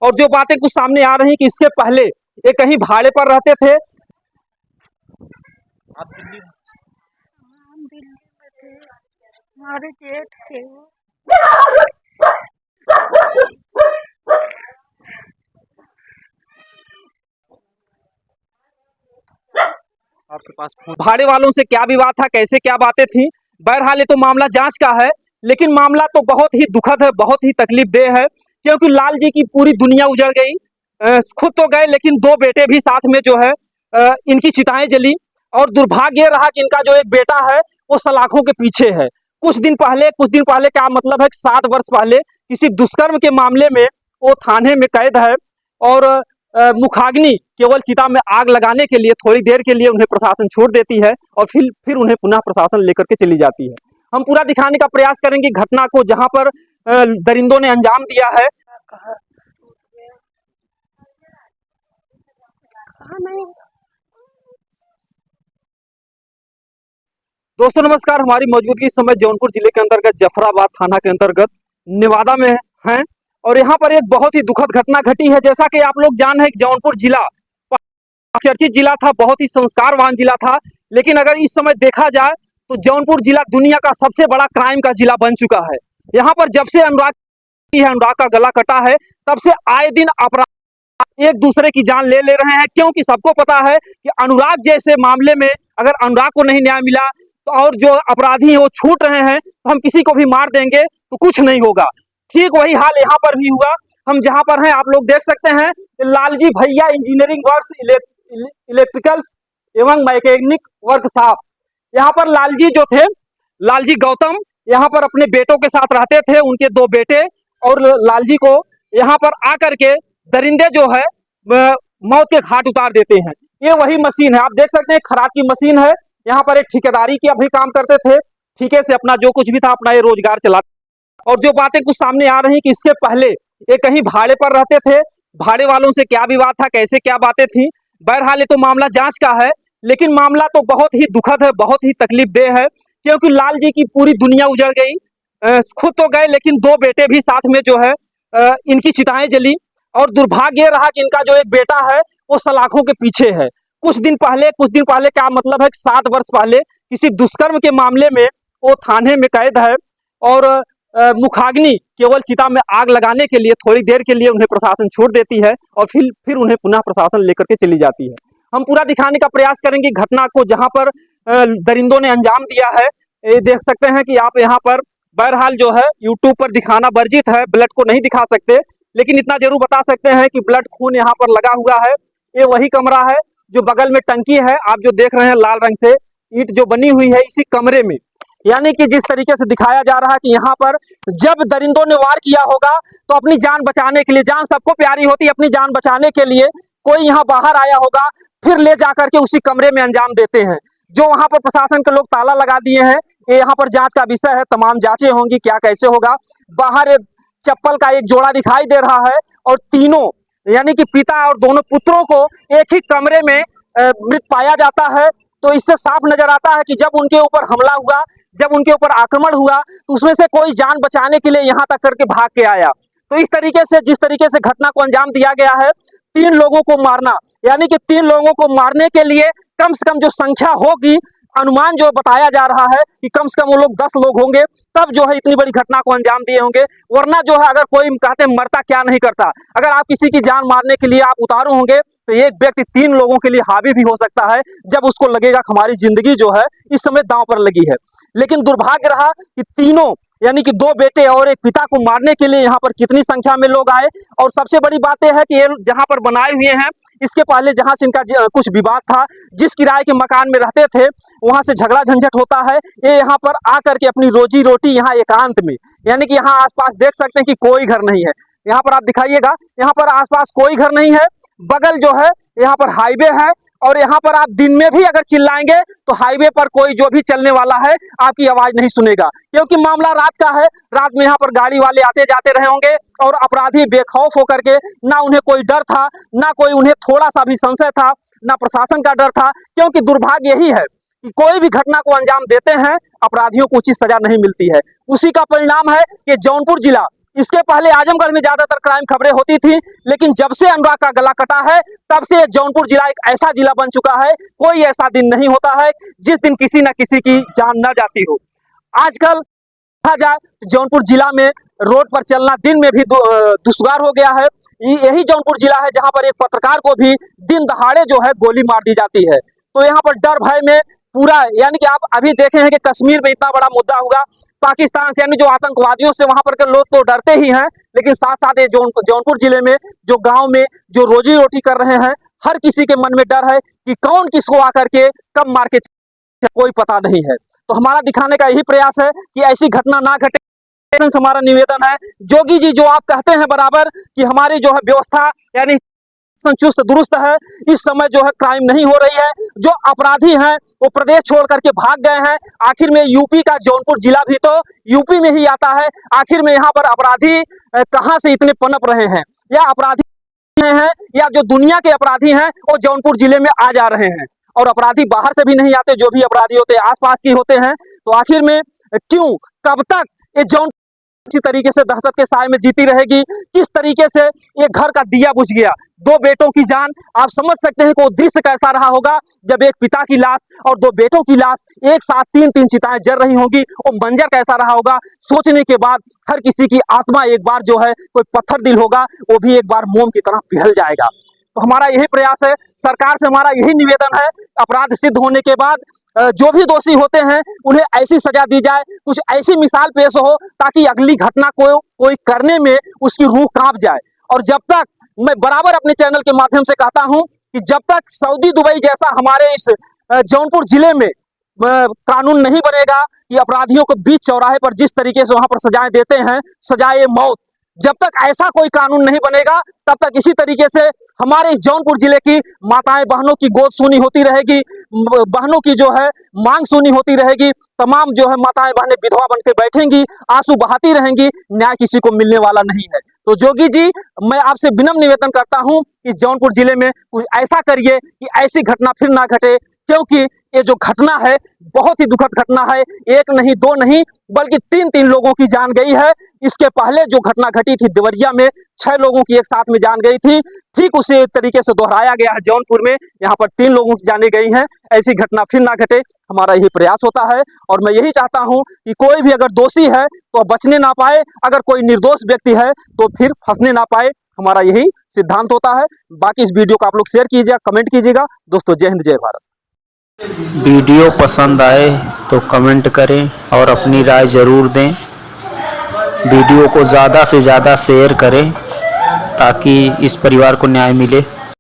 और जो बातें कुछ सामने आ रही कि इसके पहले ये कहीं भाड़े पर रहते थे। आप दिल्ली हम दिल्ली में थे, हमारे जेठ थे वो। आपके पास भाड़े वालों से क्या विवाद था, कैसे क्या बातें थी, बहरहाल ये तो मामला जांच का है। लेकिन मामला तो बहुत ही दुखद है, बहुत ही तकलीफदेह है, क्योंकि लाल जी की पूरी दुनिया उजड़ गई। खुद तो गए लेकिन दो बेटे भी साथ में जो है इनकी चिताएं जली। और दुर्भाग्य ये रहा कि इनका जो एक बेटा है वो सलाखों के पीछे है। कुछ दिन पहले क्या मतलब है कि 7 वर्ष पहले किसी दुष्कर्म के मामले में वो थाने में कैद है। और मुखाग्नि केवल चिता में आग लगाने के लिए थोड़ी देर के लिए उन्हें प्रशासन छोड़ देती है और फिर उन्हें पुनः प्रशासन लेकर के चली जाती है। हम पूरा दिखाने का प्रयास करेंगे घटना को जहां पर दरिंदों ने अंजाम दिया है। दोस्तों नमस्कार, हमारी मौजूदगी इस समय जौनपुर जिले के अंतर्गत जफराबाद थाना के अंतर्गत नेवादा में है। और यहाँ पर एक बहुत ही दुखद घटना घटी है। जैसा कि आप लोग जान है कि जौनपुर जिला चर्चित जिला था, बहुत ही संस्कारवान जिला था। लेकिन अगर इस समय देखा जाए तो जौनपुर जिला दुनिया का सबसे बड़ा क्राइम का जिला बन चुका है। यहाँ पर जब से अनुराग का गला कटा है तब से आए दिन अपराध एक दूसरे की जान ले रहे हैं, क्योंकि सबको पता है कि अनुराग जैसे मामले में अगर अनुराग को नहीं न्याय मिला तो और जो अपराधी हैं वो छूट रहे हैं तो हम किसी को भी मार देंगे तो कुछ नहीं होगा। ठीक वही हाल यहाँ पर भी हुआ। हम जहाँ पर हैं आप लोग देख सकते हैं लालजी भैया इंजीनियरिंग वर्क्स इलेक्ट्रिकल एवं मैकेनिक वर्कशॉप। यहाँ पर लालजी जो थे, लालजी गौतम यहाँ पर अपने बेटों के साथ रहते थे, उनके दो बेटे। और लालजी को यहाँ पर आकर के दरिंदे जो है मौत के घाट उतार देते हैं। ये वही मशीन है, आप देख सकते हैं खराब की मशीन है। यहाँ पर एक ठेकेदारी की अभी काम करते थे, ठेके से अपना जो कुछ भी था अपना ये रोजगार चलाते। और जो बातें कुछ सामने आ रही कि इसके पहले ये कहीं भाड़े पर रहते थे, भाड़े वालों से क्या विवाद था, कैसे क्या बातें थी, बहरहाल ये तो मामला जांच का है। लेकिन मामला तो बहुत ही दुखद है, बहुत ही तकलीफदेह है, क्योंकि लाल जी की पूरी दुनिया उजड़ गई। खुद तो गए लेकिन दो बेटे भी साथ में जो है इनकी चिताएं जली। और दुर्भाग्य ये रहा कि इनका जो एक बेटा है वो सलाखों के पीछे है। कुछ दिन पहले क्या मतलब है कि 7 वर्ष पहले किसी दुष्कर्म के मामले में वो थाने में कैद है। और मुखाग्नि केवल चिता में आग लगाने के लिए थोड़ी देर के लिए उन्हें प्रशासन छोड़ देती है और फिर उन्हें पुनः प्रशासन लेकर के चली जाती है। हम पूरा दिखाने का प्रयास करेंगे घटना को जहां पर दरिंदों ने अंजाम दिया है। ये देख सकते हैं कि आप यहाँ पर बहरहाल जो है यूट्यूब पर दिखाना वर्जित है, ब्लड को नहीं दिखा सकते, लेकिन इतना जरूर बता सकते हैं कि ब्लड खून यहाँ पर लगा हुआ है। ये वही कमरा है जो बगल में टंकी है, आप जो देख रहे हैं लाल रंग से ईंट जो बनी हुई है इसी कमरे में। यानी कि जिस तरीके से दिखाया जा रहा है कि यहाँ पर जब दरिंदों ने वार किया होगा तो अपनी जान बचाने के लिए, जान सबको प्यारी होती है, अपनी जान बचाने के लिए कोई यहाँ बाहर आया होगा, फिर ले जाकर के उसी कमरे में अंजाम देते हैं। जो वहां पर प्रशासन के लोग ताला लगा दिए हैं, ये यहाँ पर जांच का विषय है, तमाम जांचें होंगी क्या कैसे होगा। बाहर एक चप्पल का एक जोड़ा दिखाई दे रहा है और तीनों यानी कि पिता और दोनों पुत्रों को एक ही कमरे में मृत पाया जाता है। तो इससे साफ नजर आता है कि जब उनके ऊपर हमला हुआ, जब उनके ऊपर आक्रमण हुआ तो उसमें से कोई जान बचाने के लिए यहाँ तक करके भाग के आया। तो इस तरीके से जिस तरीके से घटना को अंजाम दिया गया है, 3 लोगों को मारना, यानी कि 3 लोगों को मारने के लिए कम से कम जो संख्या होगी, अनुमान जो बताया जा रहा है कि कम से कम वो लोग 10 लोग होंगे, तब जो है इतनी बड़ी घटना को अंजाम दिए होंगे। वरना जो है अगर कोई कहते मरता क्या नहीं करता, अगर आप किसी की जान मारने के लिए आप उतारू होंगे तो एक व्यक्ति 3 लोगों के लिए हावी भी हो सकता है, जब उसको लगेगा कि हमारी जिंदगी जो है इस समय दांव पर लगी है। लेकिन दुर्भाग्य रहा कि तीनों यानी कि 2 बेटे और एक पिता को मारने के लिए यहाँ पर कितनी संख्या में लोग आए। और सबसे बड़ी बात यह है कि ये जहाँ पर बनाए हुए हैं, इसके पहले जहाँ से इनका कुछ विवाद था, जिस किराए के मकान में रहते थे वहां से झगड़ा झंझट होता है। ये यहाँ पर आकर के अपनी रोजी रोटी यहाँ एकांत में, यानी कि यहाँ आसपास देख सकते हैं कि कोई घर नहीं है। यहाँ पर आप दिखाइएगा, यहाँ पर आसपास कोई घर नहीं है, बगल जो है यहाँ पर हाईवे है। और यहाँ पर आप दिन में भी अगर चिल्लाएंगे तो हाईवे पर कोई जो भी चलने वाला है आपकी आवाज नहीं सुनेगा, क्योंकि मामला रात का है। रात में यहाँ पर गाड़ी वाले आते जाते रहे होंगे और अपराधी बेखौफ होकर के, ना उन्हें कोई डर था, ना कोई उन्हें थोड़ा सा भी संशय था, ना प्रशासन का डर था। क्योंकि दुर्भाग्य यही है कि कोई भी घटना को अंजाम देते हैं अपराधियों को उचित सजा नहीं मिलती है। उसी का परिणाम है कि जौनपुर जिला इसके पहले आजमगढ़ में ज्यादातर क्राइम खबरें होती थी, लेकिन जब से अनुराग का गला कटा है तब से जौनपुर जिला एक ऐसा जिला बन चुका है, कोई ऐसा दिन नहीं होता है जिस दिन किसी न किसी की जान न जाती हो। आजकल देखा जाए जौनपुर जिला में रोड पर चलना दिन में भी दुश्वार हो गया है। यही जौनपुर जिला है जहां पर एक पत्रकार को भी दिन दहाड़े जो है गोली मार दी जाती है। तो यहाँ पर डर भय में पूरा, यानी कि आप अभी देखे हैं कि कश्मीर में इतना बड़ा मुद्दा हुआ, पाकिस्तान से, यानी जो आतंकवादियों से वहां पर के लोग तो डरते ही हैं, लेकिन साथ साथ ये जौनपुर जिले में जो गांव में जो रोजी रोटी कर रहे हैं, हर किसी के मन में डर है कि कौन किसको आकर के कब मार के कोई पता नहीं है। तो हमारा दिखाने का यही प्रयास है कि ऐसी घटना ना घटे। हमारा निवेदन है, जोगी जी जो आप कहते हैं बराबर कि हमारी जो है व्यवस्था यानी चुस्त दुरुस्त है, इस समय जो है क्राइम नहीं हो रही है, जो अपराधी हैं वो प्रदेश छोड़ करके भाग गए हैं। आखिर में यूपी का जौनपुर जिला भी तो यूपी में ही आता है। आखिर में यहाँ पर अपराधी कहाँ से इतने पनप रहे हैं, या अपराधी हैं या जो दुनिया के अपराधी हैं वो जौनपुर जिले में आ जा रहे हैं, और अपराधी बाहर से भी नहीं आते, जो भी अपराधी होते हैं आसपास के होते हैं। तो आखिर में क्यों, कब तक ये जौनपुर इसी तरीके से दहशत के साए में जीती रहेगी? किस तरीके से ये घर का दिया बुझ गया, 2 बेटों की जान, आप समझ सकते हैं कि वो दृश्य कैसा रहा होगा जब एक पिता की लाश और 2 बेटों की लाश एक साथ 3-3 चिताएं जल रही होंगी। वो मंजर कैसा रहा होगा, सोचने के बाद हर किसी की आत्मा एक बार जो है, कोई पत्थर दिल होगा वो भी एक बार मोम की तरह पिघल जाएगा। तो हमारा यही प्रयास है, सरकार से हमारा यही निवेदन है, अपराध सिद्ध होने के बाद जो भी दोषी होते हैं उन्हें ऐसी सजा दी जाए, कुछ ऐसी मिसाल पेश हो ताकि अगली घटना को कोई करने में उसकी रूह कांप जाए। और जब तक, मैं बराबर अपने चैनल के माध्यम से कहता हूं कि जब तक सऊदी दुबई जैसा हमारे इस जौनपुर जिले में कानून नहीं बनेगा कि अपराधियों को बीच चौराहे पर जिस तरीके से वहां पर सजाएं देते हैं, सजाए मौत, जब तक ऐसा कोई कानून नहीं बनेगा तब तक इसी तरीके से हमारे इस जौनपुर जिले की माताएं बहनों की गोद सूनी होती रहेगी, बहनों की जो है मांग सूनी होती रहेगी, तमाम जो है माताएं बहनें विधवा बन के बैठेंगी, आंसू बहाती रहेंगी, न्याय किसी को मिलने वाला नहीं है। तो जोगी जी, मैं आपसे विनम्र निवेदन करता हूं कि जौनपुर जिले में कुछ ऐसा करिए कि ऐसी घटना फिर ना घटे, क्योंकि ये जो घटना है बहुत ही दुखद घटना है। 1 नहीं 2 नहीं बल्कि 3-3 लोगों की जान गई है। इसके पहले जो घटना घटी थी देवरिया में, 6 लोगों की एक साथ में जान गई थी, ठीक उसी तरीके से दोहराया गया है जौनपुर में, यहाँ पर 3 लोगों की जाने गई हैं। ऐसी घटना फिर ना घटे, हमारा यही प्रयास होता है। और मैं यही चाहता हूँ कि कोई भी अगर दोषी है तो बचने ना पाए, अगर कोई निर्दोष व्यक्ति है तो फिर फंसने ना पाए, हमारा यही सिद्धांत होता है। बाकी इस वीडियो को आप लोग शेयर कीजिएगा, कमेंट कीजिएगा। दोस्तों, जय हिंद, जय भारत। वीडियो पसंद आए तो कमेंट करें और अपनी राय ज़रूर दें। वीडियो को ज़्यादा से ज़्यादा शेयर करें ताकि इस परिवार को न्याय मिले।